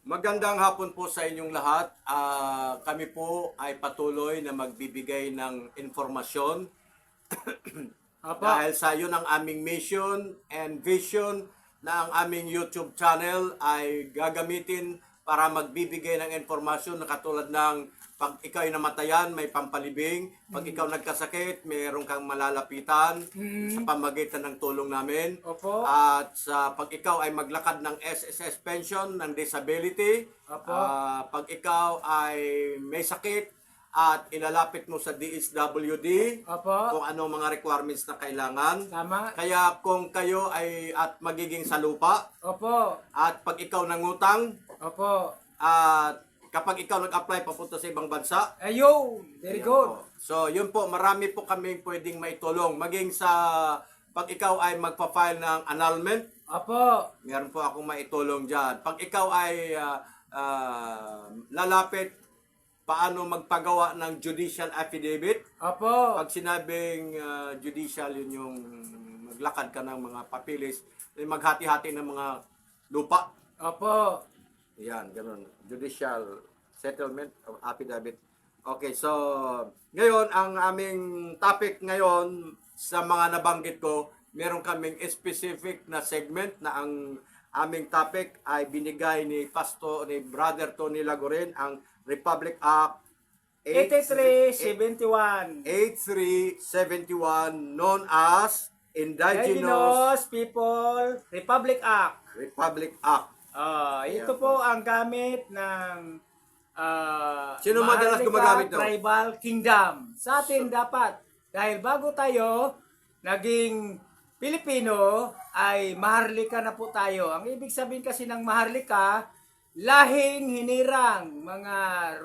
Magandang hapon po sa inyong lahat. Kami po ay patuloy na magbibigay ng informasyon Apa, dahil sa yun ang aming mission and vision na ang aming YouTube channel ay gagamitin para magbibigay ng informasyon na katulad ng pag ikaw ay namatayan, may pampalibing. Pag ikaw nagkasakit, mayroon kang malalapitan sa pamagitan ng tulong namin. opo, At sa pag ikaw ay maglakad ng SSS pension, ng disability, opo, pag ikaw ay may sakit at ilalapit mo sa DSWD opo, kung ano mga requirements na kailangan. tama, Kaya kung kayo ay at magiging sa lupa opo, at pag ikaw nangutang opo. at kapag ikaw nag-apply papunta sa ibang bansa, Ayo, very ayan good. po. So, yun po, marami po kami pwedeng maitulong. Maging sa pag ikaw ay magpa-file ng annulment, Opo, meron po akong maitulong dyan. Pag ikaw ay lalapit, paano magpagawa ng judicial affidavit, opo, pag sinabing judicial, yun yung maglakad ka ng mga papilis, maghati-hati ng mga lupa. opo, Yan, ganun. Judicial settlement of affidavit. Okay, so ngayon ang aming topic ngayon sa mga nabanggit ko, meron kaming specific na segment na ang aming topic ay binigay ni Brother Tony Lagoren, ang Republic Act 8371. 8371 known as Indigenous Indigenous People Republic Act. Republic Act. Ito po ang gamit ng Sino madalas Maharlika gumagamit to? Tribal Kingdom. Sa atin dapat, dahil bago tayo naging Pilipino, ay Maharlika na po tayo. Ang ibig sabihin kasi ng Maharlika, lahing hinirang, mga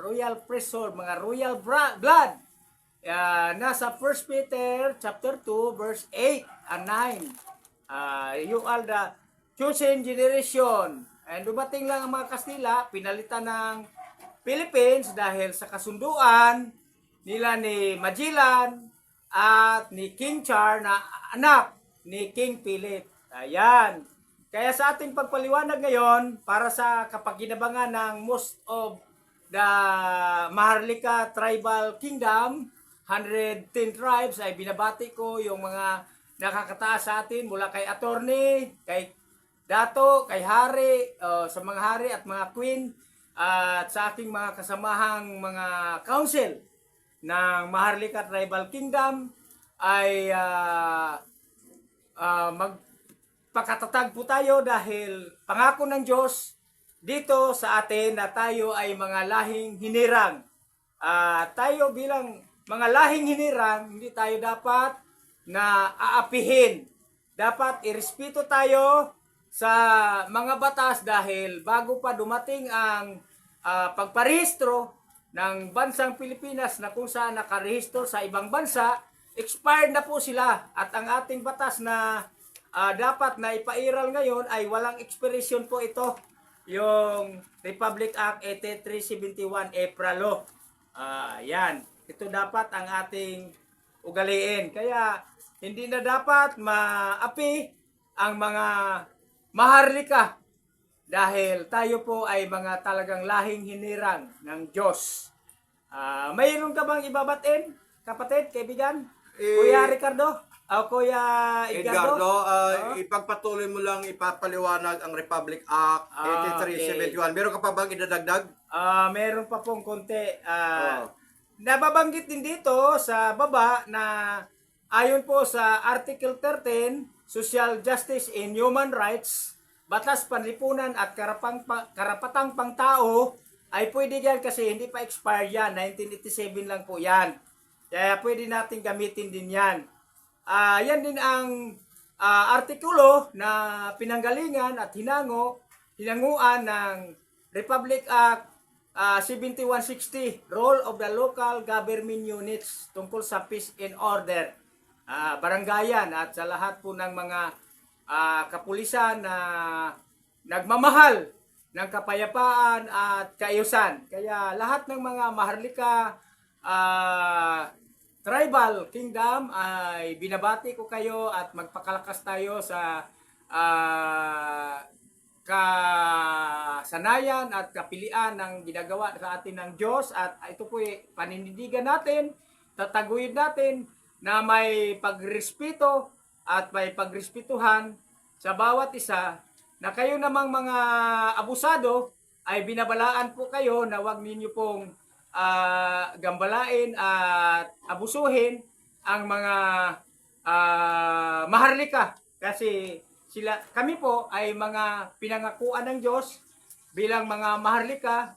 royal priesthood, mga royal blood. Nasa 1 Peter chapter 2 verse 8 and 9. You are the chosen generation. And dumating lang ang mga Kastila, pinalitan ng Philippines dahil sa kasunduan nila ni Magellan at ni King Charles na anak ni King Philip. Ayan. Kaya sa ating pagpaliwanag ngayon, para sa kapaginabangan ng most of the Maharlika Tribal Kingdom, 110 tribes, ay binabati ko yung mga nakakataas sa atin mula kay attorney, kay dato, kay hari, sa mga hari at mga queen, at sa aking mga kasamahang mga council ng Maharlika Tribal Kingdom ay magpakatatag po tayo dahil pangako ng Diyos dito sa atin na tayo ay mga lahing hinirang. Tayo bilang mga lahing hinirang, hindi tayo dapat na aapihin. Dapat irespeto tayo sa mga batas dahil bago pa dumating ang pagparehistro ng bansang Pilipinas na kung saan nakarehistro sa ibang bansa, expired na po sila. At ang ating batas na dapat na ipairal ngayon ay walang expiration po ito. Yung Republic Act 8371 April Law. Yan. Ito dapat ang ating ugaliin. Kaya hindi na dapat maapi ang mga Maharlika dahil tayo po ay mga talagang lahing hinirang ng Diyos. Mayroon ka bang ibabatin, kapatid, kaibigan? Kuya Ricardo? O Kuya Edgardo? Ipagpatuloy mo lang ipapaliwanag ang Republic Act 8371. Meron ka pa bang idadagdag? Meron pa pong konti. Nababanggit din dito sa baba na ayon po sa Article 13, Social Justice and Human Rights, Batas Panlipunan at Karapatang Pangtao, ay pwede yan kasi hindi pa expire yan. 1987 lang po yan. Kaya pwede natin gamitin din yan. Yan din ang artikulo na pinanggalingan at hinanguan ng Republic Act 7160, Role of the Local Government Units tungkol sa peace and order. Barangayan at sa lahat po ng mga kapulisan na nagmamahal ng kapayapaan at kaayusan. Kaya lahat ng mga Maharlika Tribal Kingdom ay binabati ko kayo at magpakalakas tayo sa kasanayan at kapilian ng ginagawa sa atin ng Diyos, at ito po paninindigan natin, tataguyod natin na may pagrespeto at may pagrespetuhan sa bawat isa, na kayo namang mga abusado ay binabalaan po kayo na wag ninyo pong gambalain at abusuhin ang mga maharlika, kasi kami po ay mga pinangakuan ng Diyos bilang mga maharlika,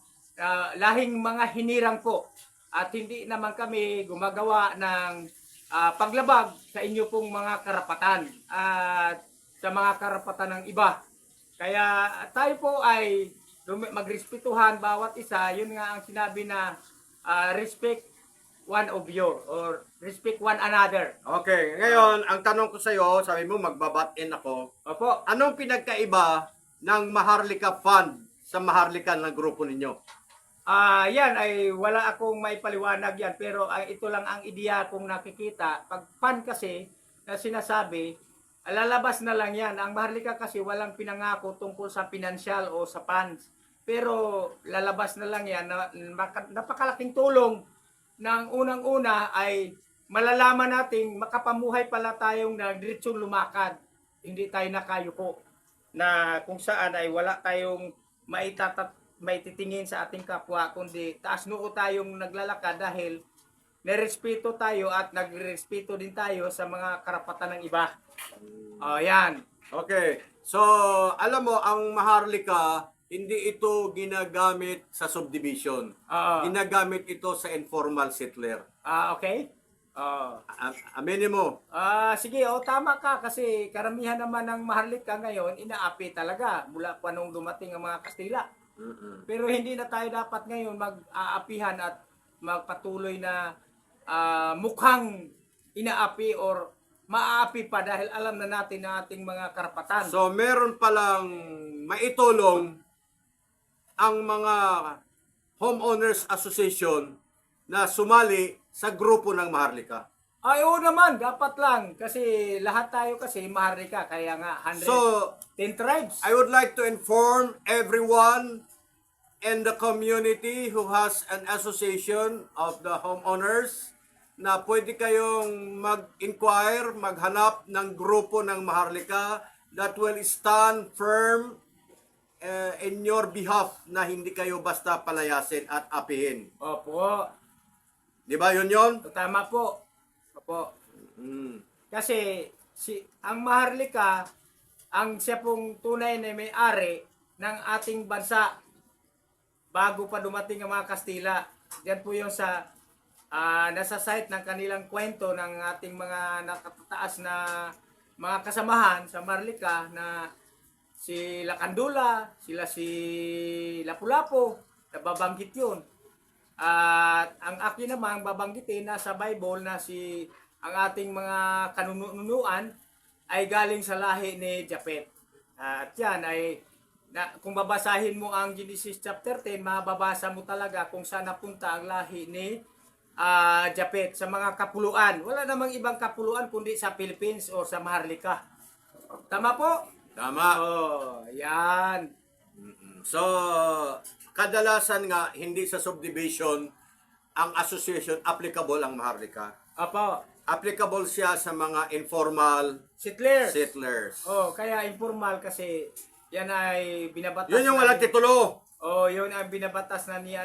lahing mga hinirang po, at hindi naman kami gumagawa ng paglabag sa inyo pong mga karapatan at sa mga karapatan ng iba. Kaya tayo po ay magrespetuhan bawat isa. Yun nga ang sinabi na respect one of you, or respect one another. Okay, ngayon, ang tanong ko sa'yo, sabi mo magbabat-in ako. Opo. Anong pinagkaiba ng Maharlika Fund sa Maharlika ng grupo ninyo? Yan ay wala akong may paliwanag yan, pero ito lang ang ideya kong nakikita. Pag fund kasi na sinasabi, lalabas na lang yan. Ang Maharlika kasi walang pinangako tungkol sa financial o sa funds. Pero lalabas na lang yan. Napakalaking tulong ng unang-una ay malalaman nating makapamuhay pala tayong diretsong lumakad. Hindi tayo nakayuko. Na kung saan ay wala tayong maititingin sa ating kapwa, kundi taas noo tayong naglalakad dahil nirespeto tayo at nagrespeto din tayo sa mga karapatan ng iba. Yan. Okay, so alam mo, ang Maharlika, hindi ito ginagamit sa subdivision. Ginagamit ito sa informal settler. Okay. Aminin mo. Sige, tama ka, kasi karamihan naman ng Maharlika ngayon, inaapi talaga mula pa nung dumating ang mga Kastila. Pero hindi na tayo dapat ngayon mag-aapihan at magpatuloy na mukhang inaapi or maaapi pa, dahil alam na natin na ating mga karapatan. So meron palang maitulong ang mga homeowners association na sumali sa grupo ng Maharlika. Oo naman, dapat lang. Kasi lahat tayo kasi Maharlika, kaya nga 110 tribes. I would like to inform everyone in the community who has an association of the homeowners na pwede kayong mag-inquire, maghanap ng grupo ng Maharlika that will stand firm in your behalf, na hindi kayo basta palayasin at apihin. Opo. Di ba yun yun? Tama po. Opo. Kasi ang Maharlika, ang siya pong tunay na may-ari ng ating bansa bago pa dumating ang mga Kastila. Yan po yung nasa site ng kanilang kwento ng ating mga nakatataas na mga kasamahan sa Maharlika, na si Lacandula, si Lapu-Lapu, nababanggit yun. At ang akin naman babanggitin na sa Bible na ang ating mga kanunuan ay galing sa lahi ni Japhet. At yan ay kung babasahin mo ang Genesis chapter 10, mababasa mo talaga kung saan napunta ang lahi ni Japhet sa mga kapuluan. Wala namang ibang kapuluan kundi sa Philippines o sa Maharlika. Tama po? Tama. Yan. So, kadalasan nga, hindi sa subdivision ang association applicable ang Maharlika. Apo. Applicable siya sa mga informal settlers. Kaya informal kasi yan ay binabatas. Yun yung walang titulo. Yun ang binabatas na ni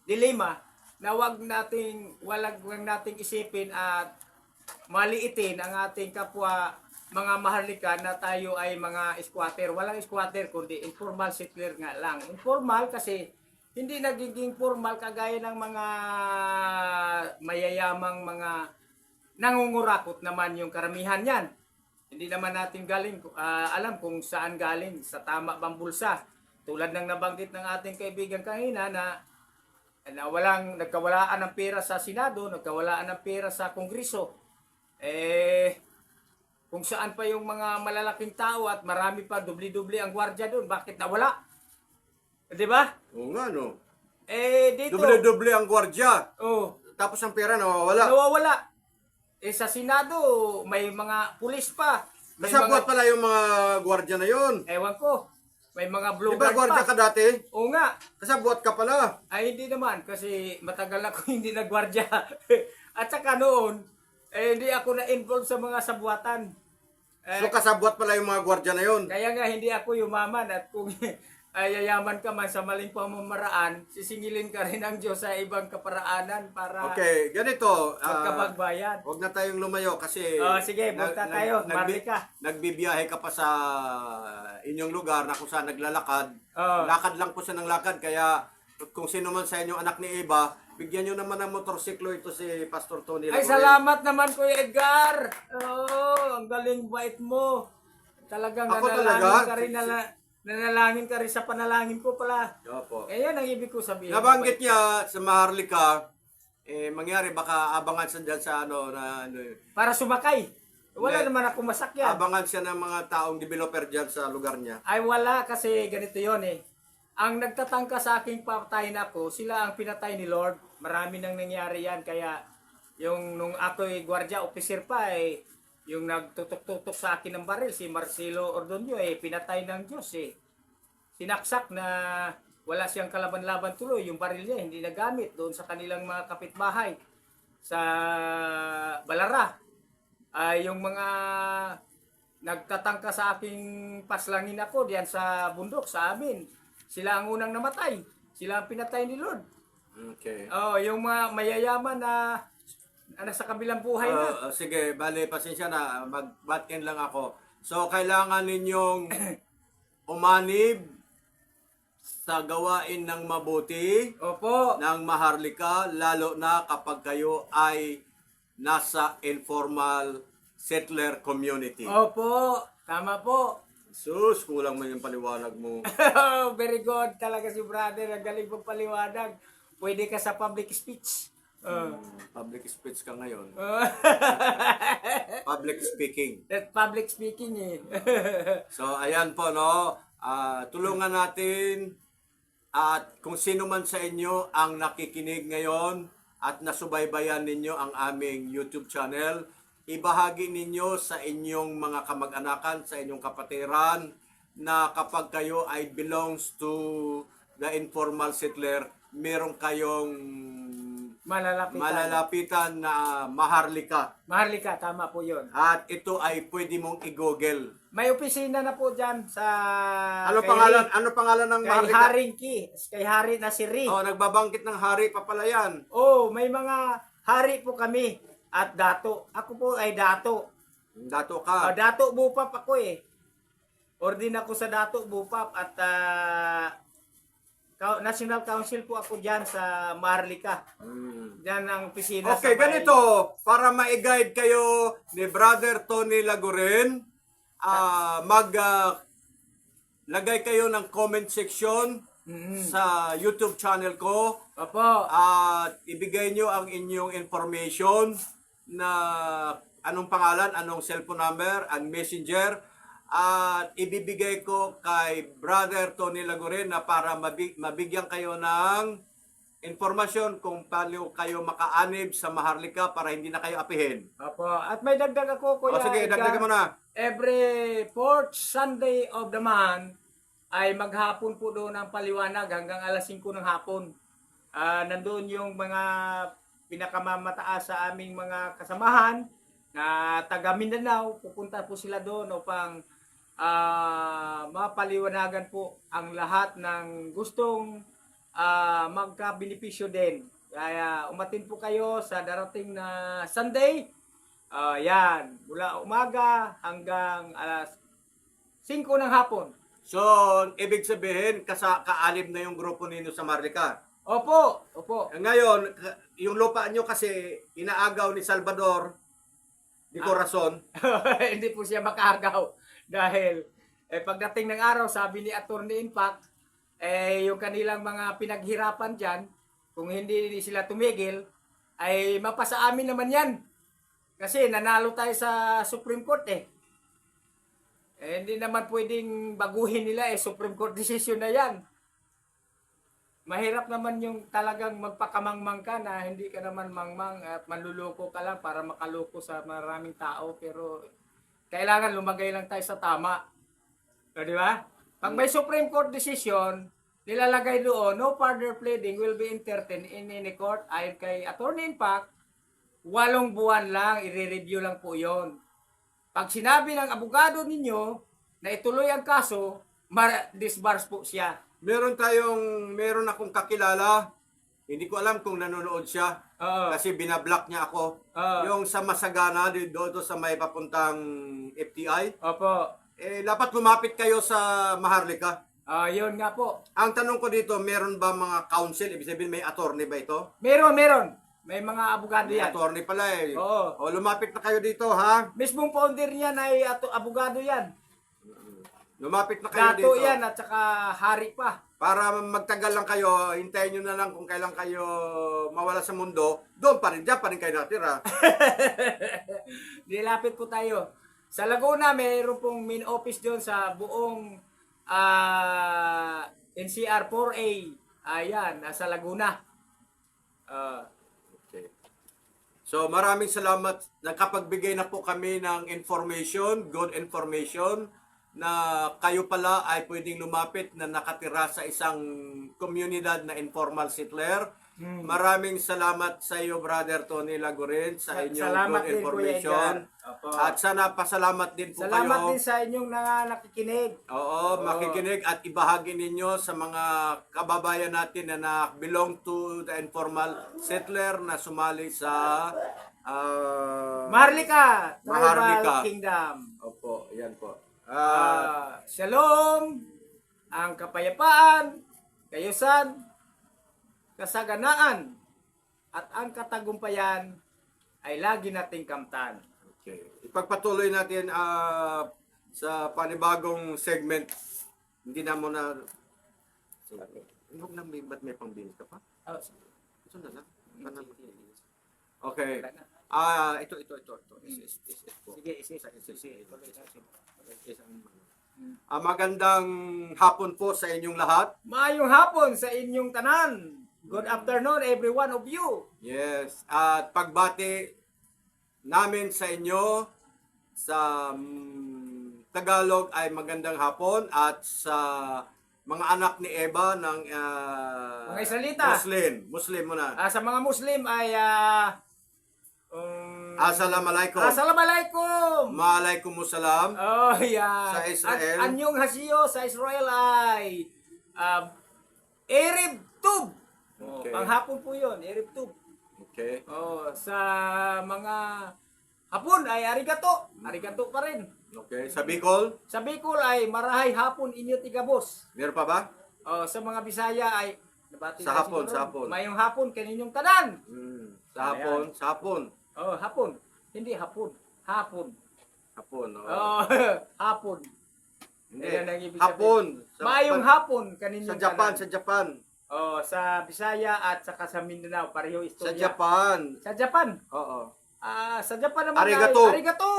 Dilema, na wag nating isipin at maliitin ang ating kapwa mga Maharlika na tayo ay mga squatter. Walang squatter kundi informal settler nga lang. Informal kasi hindi nagiging formal kagaya ng mga mayayamang mga nangungurakot naman yung karamihan yan. Hindi naman natin alam kung saan galing, sa tama bang bulsa. Tulad ng nabanggit ng ating kaibigan kanina na nagkawalaan ng pera sa Senado, nagkawalaan ng pera sa Kongreso. Kung saan pa yung mga malalaking tao at marami pa, dubli-dubli ang gwardiya doon, bakit nawala? Di ba? Oo nga, no. Dito. Doble-doble ang gwardiya. Tapos ang pera nawawala. Nawawala. Sa Senado, may mga pulis pa. Nasabot pala yung mga gwardiya na yun. Ewan ko. May mga Di blue ba guard gwardiya pa. ka dati? Oo nga. Kasabwat ka pala. Ay, hindi naman. Kasi matagal ako hindi nagwardya. At saka noon, hindi ako na-involve sa mga sabuatan. So kasabwat pala yung mga gwardiya na yun. Kaya nga hindi ako yumaman at kung yayaman ka man sa maling pamamaraan, sisingilin ka rin ng Diyos sa ibang kaparaanan para Okay, ganito. magkabagbayan. Huwag na tayong lumayo kasi Sige, punta tayo, Marlica. nagbibiyahe ka pa sa inyong lugar na kung saan naglalakad. Oo. Lakad lang po siya ng lakad. Kaya kung sino man sa inyong anak ni Eva, bigyan nyo naman ng motorsiklo ito si Pastor Tony Ay, Lagorin. salamat naman Kuya Edgar. Oh, ang galing bait mo. Talagang Ako nanalangin talaga? ka rin, nanalangin ka rin sa panalangin ko pala. Opo. Eh, yan ang ibig ko sabihin. Nabanggit niya sa Maharlika, mangyari baka abangan siya dyan sa Para sumakay. Wala Hindi. naman ako masakyan. abangan siya ng mga taong developer dyan sa lugar niya. Ay wala kasi ganito yon eh. Ang nagtatangka sa aking patayin ako, sila ang pinatay ni Lord. Marami nang nangyari yan. Kaya yung nung ako'y gwardiya officer pa eh, yung nagtutok-tutok sa akin ng baril, si Marcelo Ordonio eh, pinatay ng Diyos eh. Sinaksak na wala siyang kalaban-laban tuloy. Yung baril niya hindi nagamit doon sa kanilang mga kapitbahay sa Balara. Ay yung mga nagtatangka sa aking paslangin ako diyan sa bundok sa amin. Sila ang unang namatay. Sila ang pinatay ni Lord. Okay. Oh, yung mga mayayaman na nasa kabilang buhay na. Sige, bale, pasensya na. Mag-batin lang ako. So, kailangan ninyong umanib sa gawain ng mabuti, Opo. ng maharlika, lalo na kapag kayo ay nasa informal settler community. Opo. Tama po. Sus, kulang man yung paliwanag mo. Very good talaga si brother. Ang galing pong paliwanag. Pwede ka sa public speech. Public speech ka ngayon. Public speaking. That public speaking eh. So, ayan po, no? Tulungan natin at kung sino man sa inyo ang nakikinig ngayon at nasubaybayan ninyo ang aming YouTube channel, ibahagi ninyo sa inyong mga kamag-anakan, sa inyong kapatiran, na kapag kayo ay belongs to the informal settler, meron kayong malalapitan na maharlika. Maharlika, tama po yun. At ito ay pwede mong i-google. May opisina na po dyan sa... Ano pangalan ng Kay maharlika? Haring Ki. Kay Hari na si Ri. Oh, nagbabanggit ng hari pa pala yan. Oh, may mga hari po kami. At dato. Ako po ay dato. Dato ka. Dato Bupap ako eh. Ordin ako sa Dato Bupap at National Council po ako dyan sa Maharlika. Dyan ang opisina Okay, sa may- ganito. Para ma-guide kayo ni Brother Tony Lagorin, lagay kayo ng comment section sa YouTube channel ko Opo. at ibigay nyo ang inyong information na anong pangalan, anong cellphone number, ang messenger, at ibibigay ko kay Brother Tony Lagorin na para mabigyan kayo ng informasyon kung paano kayo makaanib sa Maharlika para hindi na kayo apihin. Opo. At may dagdag ako, Kuya Sige, Edgar. dagdagan mo na. Every fourth Sunday of the month ay maghapon po doon ang paliwanag hanggang alas 5 ng hapon. Nandoon yung mga pinakamamataas sa aming mga kasamahan na taga Mindanao. Pupunta po sila doon upang mapaliwanagan po ang lahat ng gustong magka-benepisyo din. Kaya umatin po kayo sa darating na Sunday. Yan, mula umaga hanggang alas 5 ng hapon. So, ibig sabihin, kaalib na yung grupo ninyo sa Maharlika. Opo, opo. Ngayon, yung lupa nyo kasi inaagaw ni Salvador de Corazon. Hindi po siya makaagaw dahil pagdating ng araw, sabi ni Attorney Impact, yung kanilang mga pinaghirapan dyan, kung hindi sila tumigil, ay mapasa amin naman yan. Kasi nanalo tayo sa Supreme Court eh. Hindi naman pwedeng baguhin nila Supreme Court decision na yan. Mahirap naman yung talagang magpakamangmang ka na hindi ka naman mangmang at manluloko ka lang para makaloko sa maraming tao. Pero kailangan lumagay lang tayo sa tama. O, di ba? Pag may Supreme Court decision, nilalagay doon, no further pleading will be entertained in any court. Ayon kay Attorney Impact, 8 buwan lang, i-review lang po yon. Pag sinabi ng abogado ninyo na ituloy ang kaso, disbars po siya. Meron akong kakilala, hindi ko alam kung nanonood siya, Oo. kasi binablock niya ako. Oo. Yung sa Masagana, doon sa may papuntang FTI, Opo. dapat lumapit kayo sa Maharlika. Yun nga po. Ang tanong ko dito, meron ba mga counsel? Ibig sabihin, may attorney ba ito? Meron. May mga abogado May yan. attorney pala eh. Oo. O, lumapit na kayo dito, ha? Mismong founder niyan ay abogado yan. Lumapit na kayo Gato dito. yan at saka hari pa. Para magtagal lang kayo, hintayin nyo na lang kung kailan kayo mawala sa mundo, doon pa rin, dyan pa rin kayo natira. Nilapit po tayo. Sa Laguna, mayroon pong main office doon sa buong NCR 4A. Ayan, nasa Laguna. Okay. So maraming salamat. Nakapagbigay na po kami ng information, good information, na kayo pala ay pwedeng lumapit na nakatira sa isang komunidad na informal settler. Maraming salamat sa iyo, Brother Tony Lagurin, sa inyong Salamat good din, information. Kuya Edgar. Opo. At sana pasalamat din po Salamat kayo. din sa inyong nakikinig. Oo, makikinig at ibahagi ninyo sa mga kababayan natin na belong to the informal settler na sumali sa Maharlika, Maharlika. Tribal Kingdom. Opo, yan po. Shalom, ang kapayapaan, kayusan, kasaganaan, at ang katagumpayan ay lagi nating kamtan. Okay. Ipagpatuloy natin sa panibagong segment. Hindi na muna. Huwag na ba't may pang-binis ka pa? Ito na lang. Okay. Ito. Sige. Magandang hapon po sa inyong lahat. Maayong hapon sa inyong tanan. Good afternoon, every one of you. Yes. At pagbati namin sa inyo sa Tagalog ay magandang hapon, at sa mga anak ni Eva ng Mga Israelita. Muslim muna. Sa mga Muslim ay Assalamualaikum. Assalamualaikum. Maalaikumsalam. Oh, yeah. Sa Israel. Anyong hasiyo sa Israel ay Erev Tov. Okay. Panghapon po 'yon, Erev Tov. Okay. Sa mga Hapon ay arigato. Arigato pa rin. Okay. Sa Bicol, Sa Bicol ay marahay hapon inyo tigabos. meron pa ba? Sa mga Bisaya ay nabati Sa tayo hapon, siguro. sa hapon. Mayong hapon kaninyong tanan. Sa hapon. Hapon. Hindi hapon. Hapon. Hapon. Hapon. Hindi. Ayan ang ibig Hapon. Mayong hapon kaninyong Sa Japan, tanan. sa Japan. Sa Bisaya at saka sa Mindanao, pareho Sa istorya. Japan. Sa Japan. Oo. Sa Japan naman Arigato. ay arigato.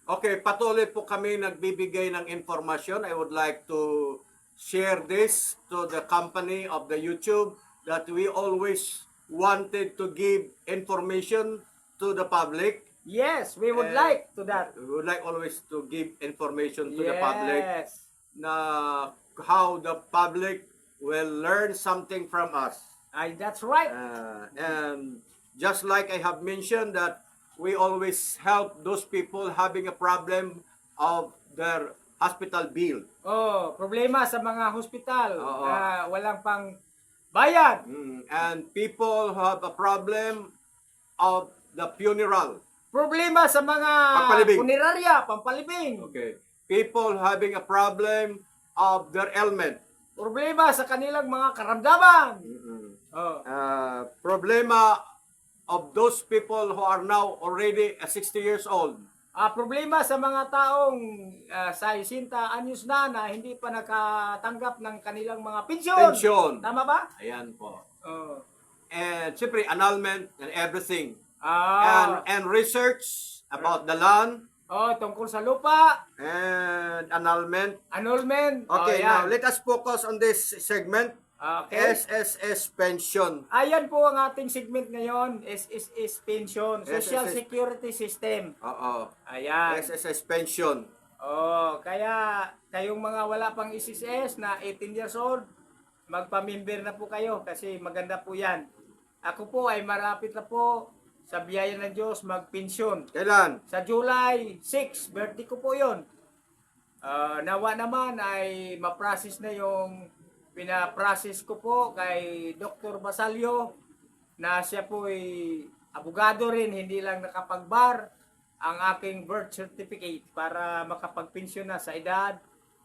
Okay, patuloy po kami nagbibigay ng informasyon. I would like to share this to the company of the YouTube that we always wanted to give information to the public. Yes, we would like to that. We would like always to give information to the public Yes. na how the public will learn something from us. That's right. And just like I have mentioned that we always help those people having a problem of their hospital bill. Problema sa mga hospital. Oo. Walang pang bayad. And people who have a problem of the funeral. Problema sa mga Pampalibing. punerarya, pampalibing. Okay. People having a problem of their ailment. Problema sa kanilang mga karamdaman. Problema of those people who are now already 60 years old. Problema sa mga taong sa 60 anyos na hindi pa nakatanggap ng kanilang mga pensyon. Pensyon. Tama ba? Ayan po. And siyempre, annulment and everything. Ah. And research about the land Tungkol sa lupa, and annulment. annulment. Okay, yan. now let us focus on this segment. Okay. SSS pension. Ayan po ang ating segment ngayon, SSS Pension, Social SSS. Security System. Oo. Ayan. SSS pension. Oh, kaya kayong mga wala pang SSS na 18 years old, magpamimber na po kayo kasi maganda po yan. Ako po ay marapit na po sa biyaya ng Diyos magpensyon. Kailan? Sa July 6, birthday ko po yun. Nawa naman ay ma-process na yung pina-process ko po kay Dr. Basalio na siya po ay abogado rin, hindi lang nakapag-bar ang aking birth certificate para makapagpensyon na sa edad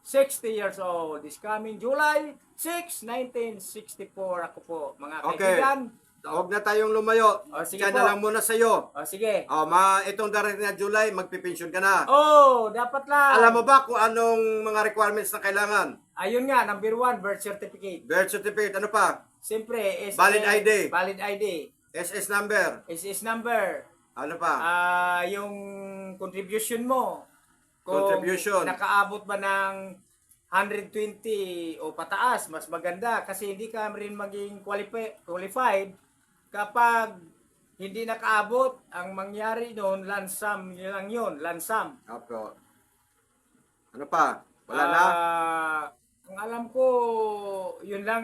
60 years old. This coming July 6, 1964 ako po, mga Okay. kaibigan. Huwag na tayong lumayo. Sige Diyan po. na lang muna sa'yo. Sige. Itong darating na July, magpipensyon ka na. Dapat lang. Alam mo ba kung anong mga requirements na kailangan? Ayun nga, number 1, birth certificate. Birth certificate, ano pa? Siyempre, Valid ID. Valid ID. SS number, SS number. ano pa? Yung contribution mo. Kung Contribution. nakaabot ba ng 120 o pataas, mas maganda kasi hindi ka rin maging qualified kapag hindi nakaabot. Ang mangyari noon, lansam lang yun, lansam. Opo. Ano pa? Wala na? Ang alam ko, yun lang